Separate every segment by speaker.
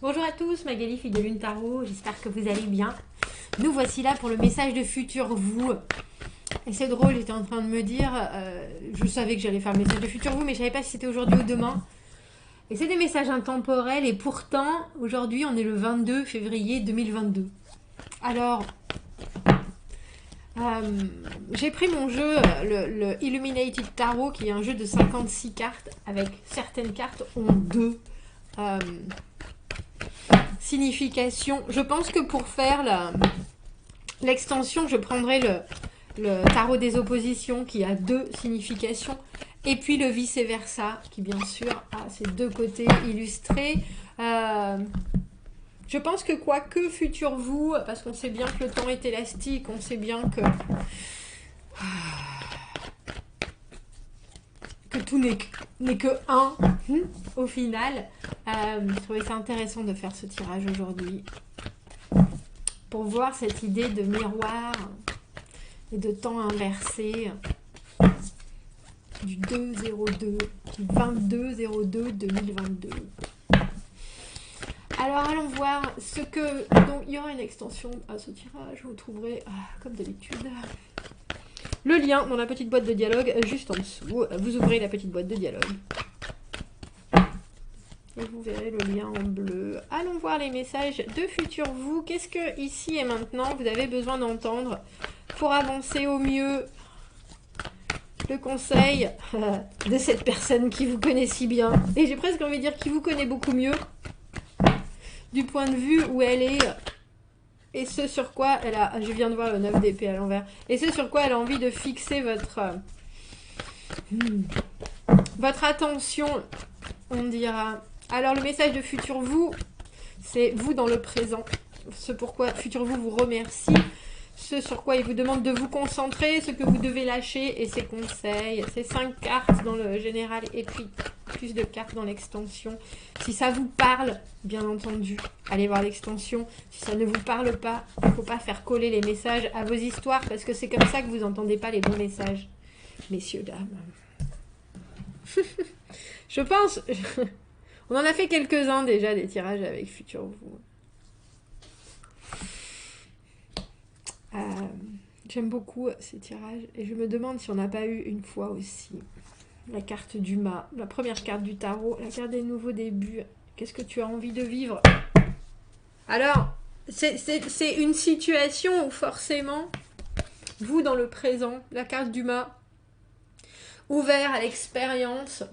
Speaker 1: Bonjour à tous, Magali, fille de Lune Tarot, j'espère que vous allez bien. Nous voici là pour le message de futur vous. Et c'est drôle, j'étais en train de me dire, je savais que j'allais faire le message de futur vous, mais je savais pas si c'était aujourd'hui ou demain. Et c'est des messages intemporels, et pourtant, aujourd'hui, on est le 22 février 2022. Alors, j'ai pris mon jeu, le Illuminated Tarot, qui est un jeu de 56 cartes, avec certaines cartes ont deux significations. Je pense que pour faire l'extension, je prendrai le tarot des oppositions qui a deux significations. Et puis le vice-versa, qui bien sûr a ses deux côtés illustrés. Je pense que quoi que futur vous, parce qu'on sait bien que le temps est élastique, on sait bien que tout n'est que un au final. Je trouvais ça intéressant de faire ce tirage aujourd'hui pour voir cette idée de miroir et de temps inversé du 2-02, du 22-02-2022. Alors allons voir ce que... Donc il y aura une extension à ce tirage, vous trouverez comme d'habitude le lien dans la petite boîte de dialogue juste en dessous. Vous ouvrez la petite boîte de dialogue et vous verrez le lien en bleu. Allons voir les messages de futur vous. Qu'est-ce que ici et maintenant vous avez besoin d'entendre pour avancer au mieux? Le conseil de cette personne qui vous connaît si bien, et j'ai presque envie de dire qui vous connaît beaucoup mieux, du point de vue où elle est, et ce sur quoi elle a... Je viens de voir le 9 d'épée à l'envers. Et ce sur quoi elle a envie de fixer votre attention, on dira. Alors le message de futur vous, c'est vous dans le présent. Ce pourquoi futur vous vous remercie. Ce sur quoi il vous demande de vous concentrer, ce que vous devez lâcher et ses conseils. C'est 5 cartes dans le général et puis plus de cartes dans l'extension. Si ça vous parle, bien entendu, allez voir l'extension. Si ça ne vous parle pas, il ne faut pas faire coller les messages à vos histoires parce que c'est comme ça que vous n'entendez pas les bons messages. Messieurs, dames. Je pense... On en a fait quelques-uns déjà des tirages avec futur vous. J'aime beaucoup ces tirages et je me demande si on n'a pas eu une fois aussi la carte du mât, la première carte du tarot, la carte des nouveaux débuts. Qu'est-ce que tu as envie de vivre? Alors, c'est une situation où forcément, vous dans le présent, la carte du mât, ouvert à l'expérience,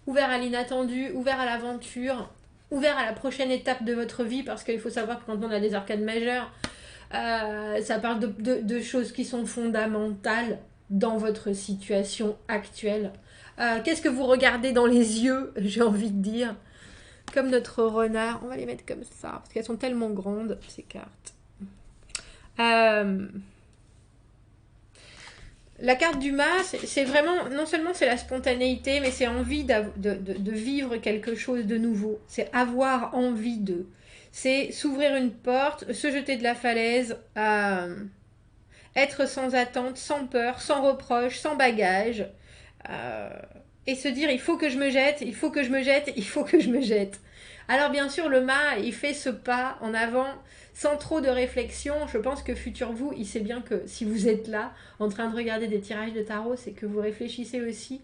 Speaker 1: ouvert à l'inattendu, ouvert à l'aventure, ouvert à la prochaine étape de votre vie, parce qu'il faut savoir que quand on a des arcades majeures, ça parle de choses qui sont fondamentales dans votre situation actuelle. Qu'est-ce que vous regardez dans les yeux, j'ai envie de dire, comme notre renard. On va les mettre comme ça, parce qu'elles sont tellement grandes, ces cartes. La carte du mât, c'est vraiment, non seulement c'est la spontanéité, mais c'est envie de vivre quelque chose de nouveau. C'est avoir envie de... C'est s'ouvrir une porte, se jeter de la falaise, être sans attente, sans peur, sans reproche, sans bagage, et se dire il faut que je me jette, il faut que je me jette, il faut que je me jette. Alors bien sûr, le mât, il fait ce pas en avant sans trop de réflexion. Je pense que futur vous, il sait bien que si vous êtes là, en train de regarder des tirages de tarot, c'est que vous réfléchissez aussi.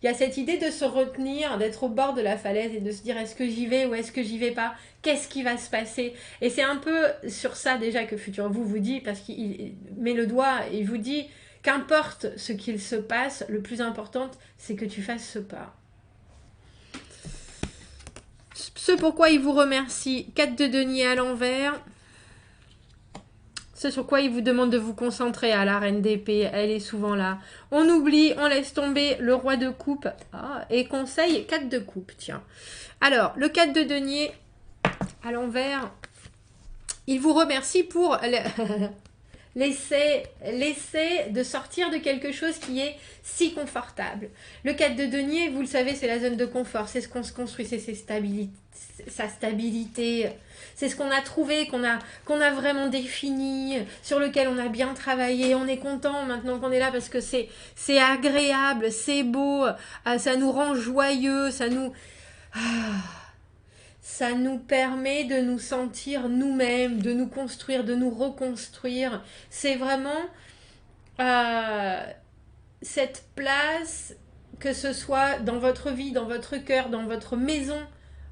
Speaker 1: Il y a cette idée de se retenir, d'être au bord de la falaise et de se dire est-ce que j'y vais ou est-ce que j'y vais pas? Qu'est-ce qui va se passer? Et c'est un peu sur ça déjà que futur vous dit, parce qu'il met le doigt et il vous dit qu'importe ce qu'il se passe, le plus important, c'est que tu fasses ce pas. Ce pourquoi il vous remercie, 4 de denier à l'envers. Ce sur quoi il vous demande de vous concentrer. À la reine d'épée, elle est souvent là. On oublie, on laisse tomber le roi de coupe. Et conseil, 4 de coupe, tiens. Alors, le 4 de denier à l'envers, il vous remercie pour l'essai de sortir de quelque chose qui est si confortable. Le 4 de denier, vous le savez, c'est la zone de confort. C'est ce qu'on se construit, c'est sa stabilité. C'est ce qu'on a trouvé, qu'on a vraiment défini, sur lequel on a bien travaillé. On est content maintenant qu'on est là parce que c'est agréable, c'est beau, ça nous rend joyeux, ça ça nous permet de nous sentir nous-mêmes, de nous construire, de nous reconstruire. C'est vraiment cette place, que ce soit dans votre vie, dans votre cœur, dans votre maison,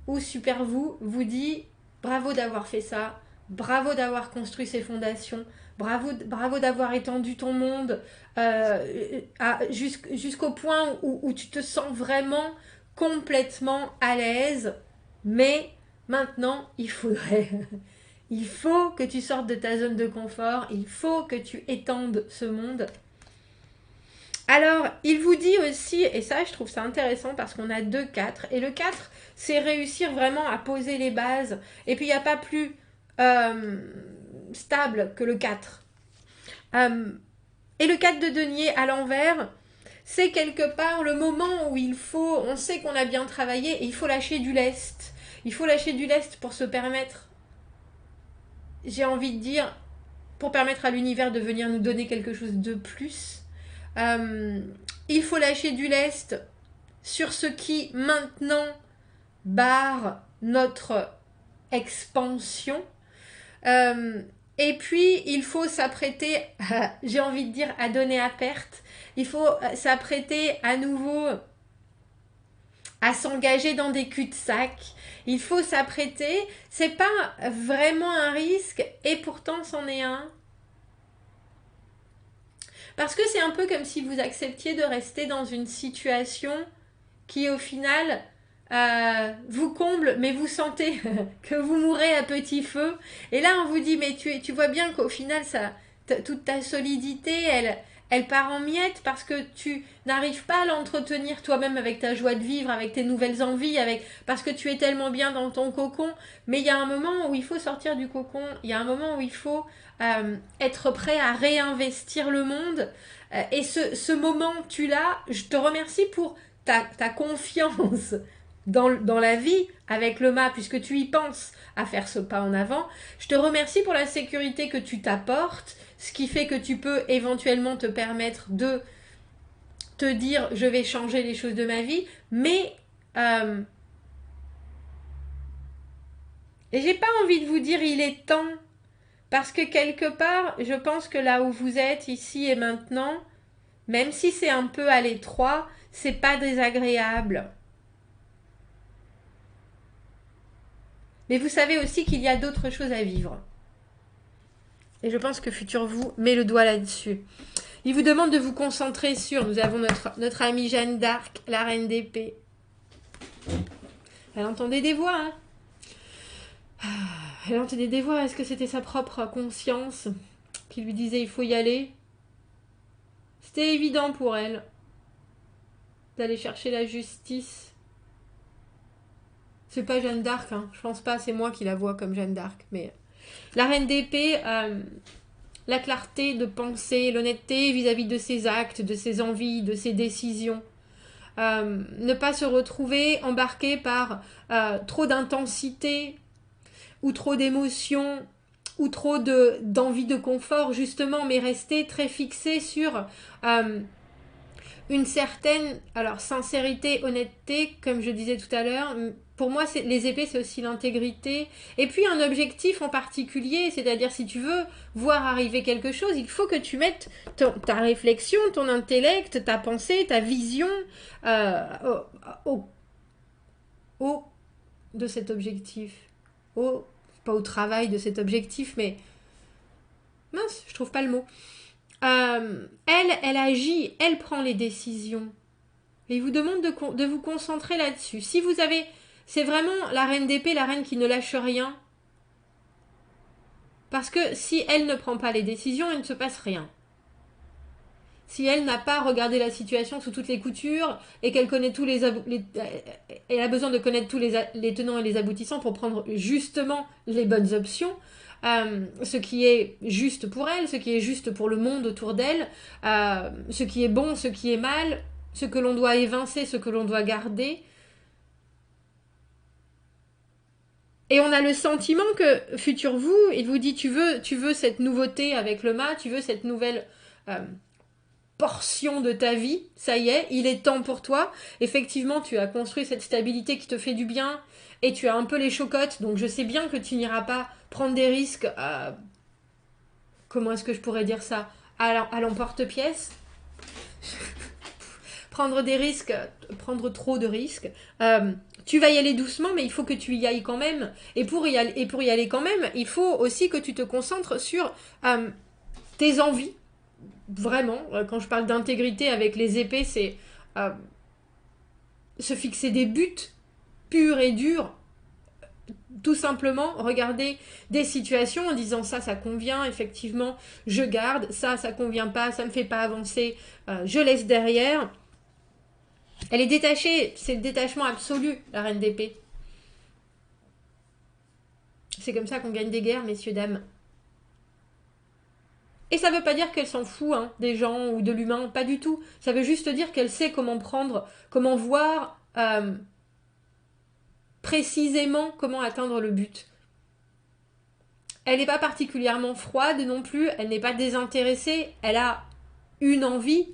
Speaker 1: ou Super vous dit bravo d'avoir fait ça, bravo d'avoir construit ces fondations, bravo d'avoir étendu ton monde jusqu'au point où tu te sens vraiment complètement à l'aise. Mais maintenant, il faut que tu sortes de ta zone de confort, il faut que tu étendes ce monde. Alors, il vous dit aussi, et ça je trouve ça intéressant parce qu'on a 2 4, et le 4, c'est réussir vraiment à poser les bases, et puis il n'y a pas plus stable que le 4. Et le 4 de denier à l'envers, c'est quelque part le moment où on sait qu'on a bien travaillé, et il faut lâcher du lest. Il faut lâcher du lest pour se permettre, j'ai envie de dire, pour permettre à l'univers de venir nous donner quelque chose de plus. Il faut lâcher du lest sur ce qui maintenant barre notre expansion. Et puis, il faut s'apprêter, j'ai envie de dire, à donner à perte. Il faut s'apprêter à nouveau à s'engager dans des cul-de-sac. Il faut s'apprêter. C'est pas vraiment un risque, et pourtant, c'en est un. Parce que c'est un peu comme si vous acceptiez de rester dans une situation qui, au final, vous comble, mais vous sentez que vous mourrez à petit feu. Et là, on vous dit, mais tu vois bien qu'au final, toute ta solidité, elle part en miettes parce que tu n'arrives pas à l'entretenir toi-même avec ta joie de vivre, avec tes nouvelles envies, parce que tu es tellement bien dans ton cocon. Mais il y a un moment où il faut sortir du cocon, il y a un moment où il faut être prêt à réinvestir le monde. Et ce moment, tu l'as. Je te remercie pour ta confiance dans la vie avec le mât, puisque tu y penses à faire ce pas en avant. Je te remercie pour la sécurité que tu t'apportes, ce qui fait que tu peux éventuellement te permettre de te dire je vais changer les choses de ma vie, mais et j'ai pas envie de vous dire il est temps, parce que quelque part je pense que là où vous êtes ici et maintenant, même si c'est un peu à l'étroit, c'est pas désagréable. Mais vous savez aussi qu'il y a d'autres choses à vivre. Et je pense que Futur vous met le doigt là-dessus. Il vous demande de vous concentrer sur... Nous avons notre amie Jeanne d'Arc, la reine d'épée. Elle entendait des voix, hein. Elle entendait des voix. Est-ce que c'était sa propre conscience qui lui disait il faut y aller? C'était évident pour elle d'aller chercher la justice. C'est pas Jeanne d'Arc, hein. Je pense pas, c'est moi qui la vois comme Jeanne d'Arc. Mais la reine d'épée, la clarté de pensée, l'honnêteté vis-à-vis de ses actes, de ses envies, de ses décisions. Ne pas se retrouver embarqué par trop d'intensité ou trop d'émotions ou trop d'envie de confort, justement, mais rester très fixé sur une certaine sincérité, honnêteté, comme je disais tout à l'heure. Pour moi, les épées, c'est aussi l'intégrité. Et puis, un objectif en particulier, c'est-à-dire si tu veux voir arriver quelque chose, il faut que tu mettes ta réflexion, ton intellect, ta pensée, ta vision de cet objectif. Pas au travail de cet objectif, mais... Mince, je trouve pas le mot. Elle agit, elle prend les décisions. Et il vous demande de vous concentrer là-dessus. Si vous avez... C'est vraiment la reine d'épée, la reine qui ne lâche rien. Parce que si elle ne prend pas les décisions, il ne se passe rien. Si elle n'a pas regardé la situation sous toutes les coutures et qu'elle connaît tous elle a besoin de connaître tous les tenants et les aboutissants pour prendre justement les bonnes options, ce qui est juste pour elle, ce qui est juste pour le monde autour d'elle, ce qui est bon, ce qui est mal, ce que l'on doit évincer, ce que l'on doit garder. Et on a le sentiment que Futur vous, il vous dit tu veux cette nouveauté avec le mât, tu veux cette nouvelle portion de ta vie, ça y est, il est temps pour toi. Effectivement, tu as construit cette stabilité qui te fait du bien et tu as un peu les chocottes, donc je sais bien que tu n'iras pas prendre des risques, comment est-ce que je pourrais dire ça, à l'emporte-pièce. Prendre des risques, prendre trop de risques. Tu vas y aller doucement, mais il faut que tu y ailles quand même. Et pour y aller quand même, il faut aussi que tu te concentres sur tes envies. Vraiment, quand je parle d'intégrité avec les épées, c'est se fixer des buts purs et durs. Tout simplement, regarder des situations en disant ça convient, effectivement, je garde, ça convient pas, ça me fait pas avancer, je laisse derrière. Elle est détachée, c'est le détachement absolu, la reine d'épée. C'est comme ça qu'on gagne des guerres, messieurs, dames. Et ça veut pas dire qu'elle s'en fout des gens ou de l'humain, pas du tout. Ça veut juste dire qu'elle sait comment prendre, comment voir précisément comment atteindre le but. Elle n'est pas particulièrement froide non plus, elle n'est pas désintéressée, elle a une envie.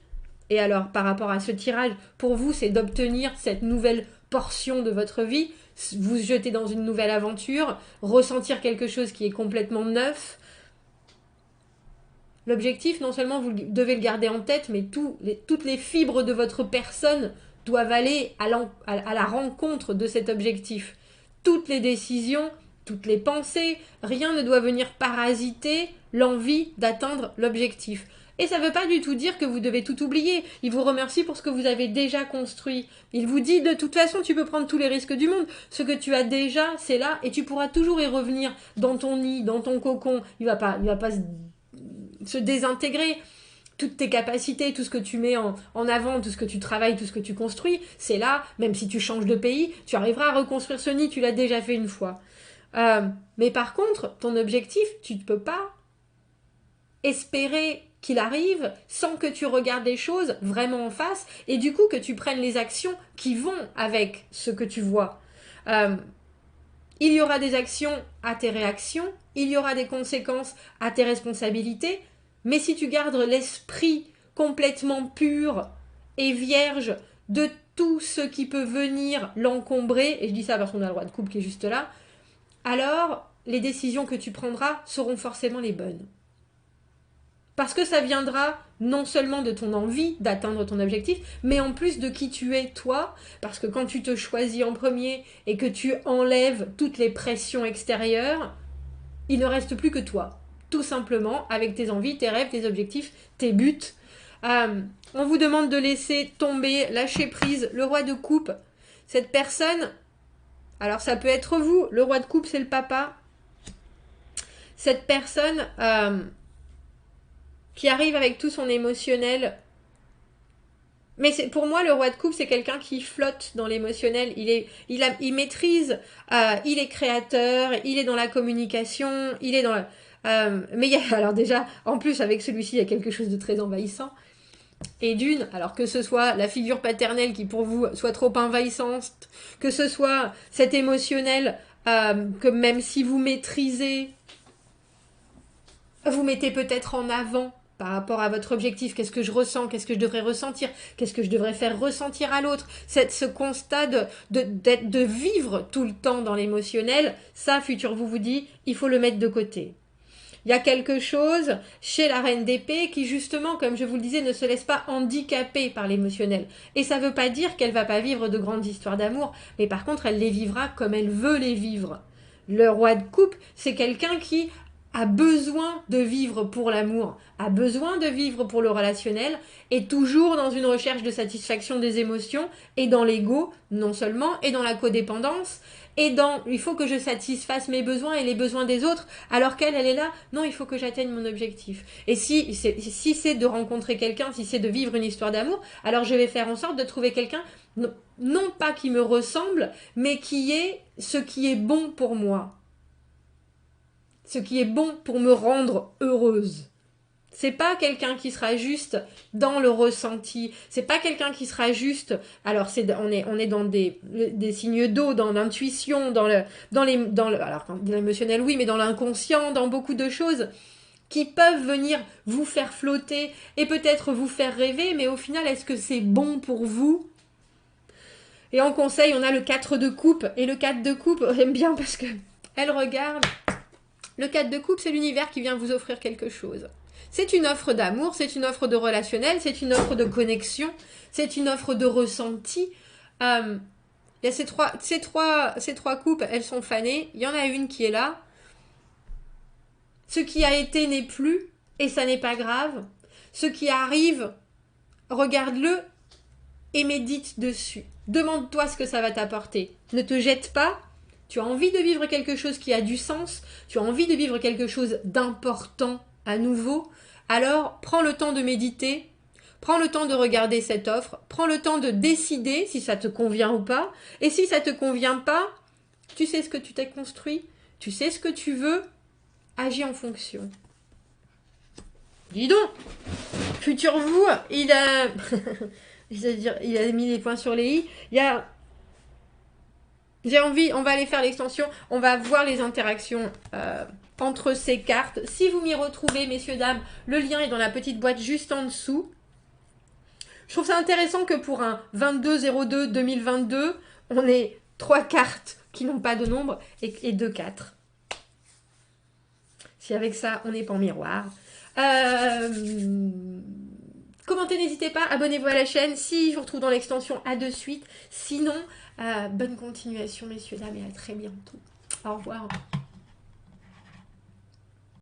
Speaker 1: Et alors, par rapport à ce tirage, pour vous, c'est d'obtenir cette nouvelle portion de votre vie, vous jeter dans une nouvelle aventure, ressentir quelque chose qui est complètement neuf. L'objectif, non seulement vous devez le garder en tête, mais toutes les fibres de votre personne doivent aller à la rencontre de cet objectif. Toutes les décisions, toutes les pensées, rien ne doit venir parasiter l'envie d'atteindre l'objectif. Et ça ne veut pas du tout dire que vous devez tout oublier. Il vous remercie pour ce que vous avez déjà construit. Il vous dit de toute façon, tu peux prendre tous les risques du monde. Ce que tu as déjà, c'est là et tu pourras toujours y revenir dans ton nid, dans ton cocon. Il va pas se désintégrer. Toutes tes capacités, tout ce que tu mets en avant, tout ce que tu travailles, tout ce que tu construis, c'est là. Même si tu changes de pays, tu arriveras à reconstruire ce nid, tu l'as déjà fait une fois. Mais par contre, ton objectif, tu ne peux pas espérer qu'il arrive sans que tu regardes les choses vraiment en face et du coup que tu prennes les actions qui vont avec ce que tu vois. Il y aura des actions à tes réactions, il y aura des conséquences à tes responsabilités, mais si tu gardes l'esprit complètement pur et vierge de tout ce qui peut venir l'encombrer, et je dis ça parce qu'on a le roi de coupe qui est juste là, alors les décisions que tu prendras seront forcément les bonnes. Parce que ça viendra non seulement de ton envie d'atteindre ton objectif, mais en plus de qui tu es toi. Parce que quand tu te choisis en premier et que tu enlèves toutes les pressions extérieures, il ne reste plus que toi. Tout simplement, avec tes envies, tes rêves, tes objectifs, tes buts. On vous demande de laisser tomber, lâcher prise, le roi de coupe. Cette personne, alors ça peut être vous, le roi de coupe c'est le papa. Cette personne... qui arrive avec tout son émotionnel. Mais pour moi, le roi de coupe, c'est quelqu'un qui flotte dans l'émotionnel. Il maîtrise, il est créateur, il est dans la communication, il est dans mais alors déjà, en plus, avec celui-ci, il y a quelque chose de très envahissant. Et alors que ce soit la figure paternelle qui pour vous soit trop envahissante, que ce soit cet émotionnel, que même si vous maîtrisez, vous mettez peut-être en avant par rapport à votre objectif, qu'est-ce que je ressens, qu'est-ce que je devrais ressentir, qu'est-ce que je devrais faire ressentir à l'autre, ce constat de vivre tout le temps dans l'émotionnel, ça, futur vous dit, il faut le mettre de côté. Il y a quelque chose chez la reine d'épée qui justement, comme je vous le disais, ne se laisse pas handicaper par l'émotionnel. Et ça ne veut pas dire qu'elle ne va pas vivre de grandes histoires d'amour, mais par contre, elle les vivra comme elle veut les vivre. Le roi de coupe, c'est quelqu'un qui a besoin de vivre pour l'amour, a besoin de vivre pour le relationnel, et toujours dans une recherche de satisfaction des émotions, et dans l'ego, non seulement, et dans la codépendance, et dans il faut que je satisfasse mes besoins et les besoins des autres, alors qu'elle est là, non, il faut que j'atteigne mon objectif. Et si c'est de rencontrer quelqu'un, si c'est de vivre une histoire d'amour, alors je vais faire en sorte de trouver quelqu'un, non pas qui me ressemble, mais qui est ce qui est bon pour moi. Ce qui est bon pour me rendre heureuse. C'est pas quelqu'un qui sera juste dans le ressenti. C'est pas quelqu'un qui sera juste. Alors on est dans des signes d'eau, dans l'intuition, dans l'émotionnel oui, mais dans l'inconscient, dans beaucoup de choses. qui peuvent venir vous faire flotter et peut-être vous faire rêver, mais au final, est-ce que c'est bon pour vous? Et en conseil, on a le 4 de coupe. Et le 4 de coupe, j'aime bien parce que elle regarde. Le 4 de coupe, c'est l'univers qui vient vous offrir quelque chose. C'est une offre d'amour, c'est une offre de relationnel, c'est une offre de connexion, c'est une offre de ressenti. Il y a ces trois coupes, elles sont fanées. Il y en a une qui est là. Ce qui a été n'est plus, et ça n'est pas grave. Ce qui arrive, regarde-le et médite dessus. Demande-toi ce que ça va t'apporter. Ne te jette pas. Tu as envie de vivre quelque chose qui a du sens. Tu as envie de vivre quelque chose d'important à nouveau. Alors, prends le temps de méditer. Prends le temps de regarder cette offre. Prends le temps de décider si ça te convient ou pas. Et si ça ne te convient pas, tu sais ce que tu t'es construit. Tu sais ce que tu veux. Agis en fonction. Dis donc, futur vous, il a... C'est-à-dire, il a mis les points sur les i. J'ai envie, on va aller faire l'extension. On va voir les interactions entre ces cartes. Si vous m'y retrouvez, messieurs, dames, le lien est dans la petite boîte juste en dessous. Je trouve ça intéressant que pour un 22-02-2022, on ait 3 cartes qui n'ont pas de nombre et 2 4. Si avec ça, on n'est pas en miroir. Commentez, n'hésitez pas. Abonnez-vous à la chaîne. Si je vous retrouve dans l'extension, à de suite. Sinon, bonne continuation, messieurs, dames, et à très bientôt. Au revoir.